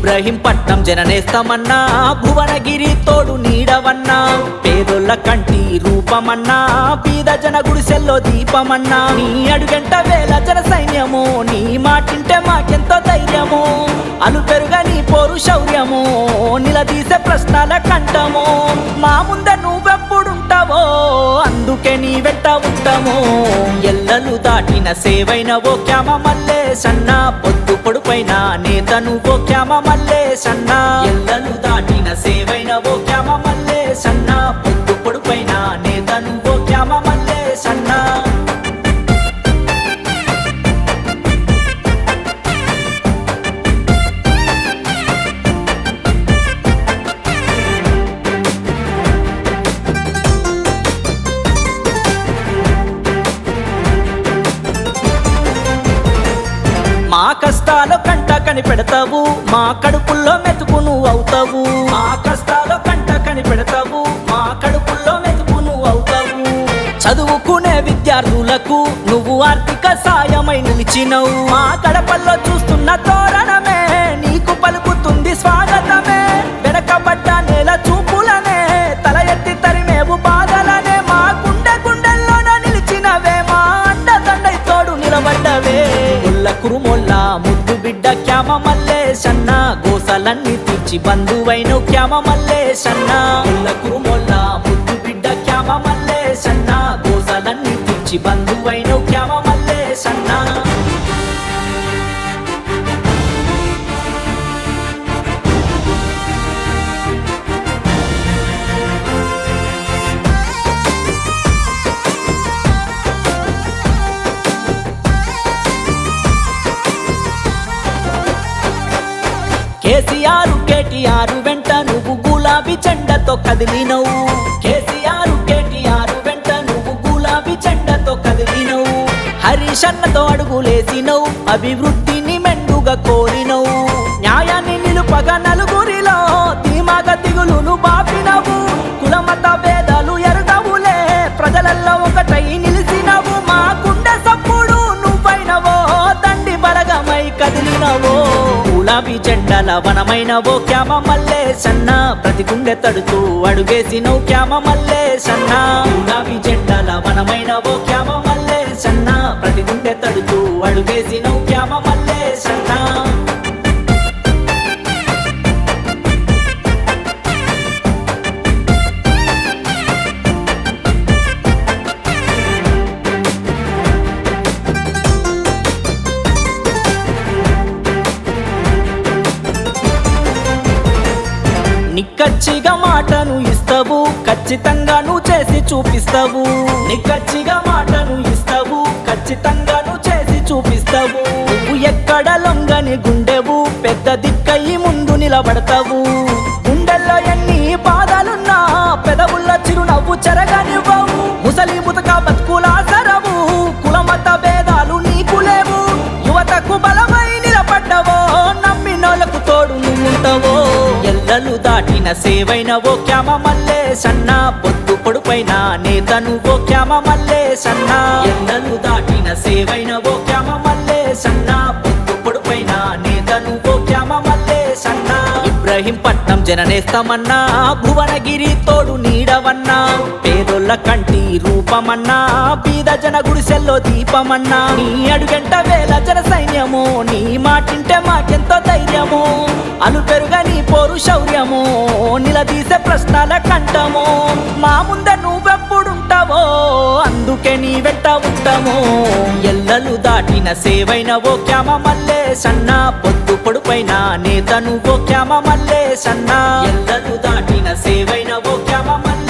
ఇబ్రహీంపట్నం జననేస్తమన్నా భువనగిరి తోడు నీడవన్నా పేదోళ్ళ కంటి రూపమన్నా బీద జన గుడిసెల్లో దీపమన్నా నీ అడుగంట వేల జన సైన్యము నీ మాటింటే మాకెంతో ధైర్యము అలు పెరుగా నీ పోరు శౌర్యము నిలదీసే ప్రశ్నల కంటము మా ముందే నువ్వెప్పుడుంటావో అందుకే నీ వెంట ఉంటాము ఎల్లలు దాటిన సేవైన ఓ క్యామ మల్లేశన్న పొద్దు పొడుపైన నేతను ఓ క్యామ మల్లేశన్న ఎల్లలు దాటిన సేవైన ఓ క్యామ మల్లేశన్న పొద్దు పొడుపైన నేతను ఓ క్యామ మల్లేశన్న మా కష్టాలు కంట కనిపెడతావు మా కడుపుల్లో మెతుకు నువ్వు అవుతావు మా కష్టాలు కంట కనిపెడతావు మా కడుపుల్లో మెతుకు నువ్వు అవుతావు చదువుకునే విద్యార్థులకు నువ్వు ఆర్థిక సాయమై నిలిచినవు మా గడపల్లో చూస్తున్న తోరణమే నీకు పలుకుతుంది స్వాగతమే వెనకబడ్డ నేల చూపులనే తల ఎత్తి తరిమేవు బాధలనే మా గుండెల్లోన నిలిచినవే మా అండదండై తోడు నిలబడ్డవే కురుమొల్ల ముద్దు బిడ్డ క్యామ మల్లేశన్న గోసలన్నీ తీర్చి బంధువైన క్యామ మల్లేశన్న కురుమొల్ల ముద్దు బిడ్డ క్యామ మల్లేశన్న గోసలన్నీ తీర్చి బంధువైన క్యామ మల్లేశన్న కేసీఆర్ కేటీఆర్ వెంట నువ్వు గులాబీ చెండతో కదిలినవు కేసీఆర్ కేటీఆర్ వెంట నువ్వు గులాబీ చెండతో కదిలినవు హరీష్ అన్నతో అడుగులేసినవు అభివృద్ధిని మెండుగా కోరినవు న్యాయాన్ని నిలుపగా నలుగురిలో ధీమాగా తిగులును బాపినవు కులమత భేదాలు ఎరుగవులే ప్రజలల్లో ఒకటై నిలిచినవు మా గుండె సప్పుడు నువ్వైనవో దండి బలగమై కదిలినవో గులాబీ జెండాల వనమైనవో క్యామ మల్లేశన్న ప్రతి గుండె తడుతూ అడుగేసినవు క్యామ మల్లేశన్న గులాబీ జెండాల వనమైనవో క్యామ మల్లేశన్న ప్రతి గుండె తడుతూ అడుగేసినవు క్యామ మల్లేశన్న నిక్కచ్చిగా మాటను ఇస్తావు ఖచ్చితంగా నువ్వు చేసి చూపిస్తావు నిక్కచ్చిగా మాటను ఇస్తావు ఖచ్చితంగా నువ్వు చేసి చూపిస్తావు నువ్వు ఎక్కడ లొంగని గుండెవు పెద్ద దిక్కయి ముందు నిలబడతావు గుండెల్లో ఎన్ని బాధలున్నా పెదవుల్ల చిరునవ్వు చెరగనివ్వవు ముసలి ముతక బతుకుల సరవు కులమత భేదాలు నీకు లేవు యువతకు బలమై నిలబడ్డవో నమ్మినోళ్లకు తోడు నువ్వుంటావో ఎల్లలు దాటిన సేవైన ఓ క్యామ మల్లేశన్న పొద్దు పొడుపైన నేతను ఓ క్యామ మల్లేశన్న ఎల్లలు దాటిన సేవైన ఓ క్యామ మల్లేశన్న పొద్దు పొడుపైన నేతను ఓ క్యామ మల్లేశన్న ఇబ్రహీంపట్నం జననేస్తమన్నా భువనగిరి తోడు నీడవన్నా పేదోళ్ళ కంటి రూపమన్నా బీద జన గుడిసెల్లో దీపమన్నా నీ అడుగంట వేల జన సైన్యము నీ మాటింటే మాకెంతో ధైర్యము అలు పెరుగా నీ పోరు శౌర్యము నిలదీసే ప్రశ్నల కంటము మా ముందే నువ్వెప్పుడుంటావో అందుకే నీ వెంట ఉంటాము ఎల్లలు దాటిన సేవైన ఓ క్యామ మల్లేశన్న పొద్దు పొడుపైన నేతను ఓ క్యామ మల్లేశన్న ఎల్లలు దాటిన సేవైన ఓ క్యామ మల్లేశన్న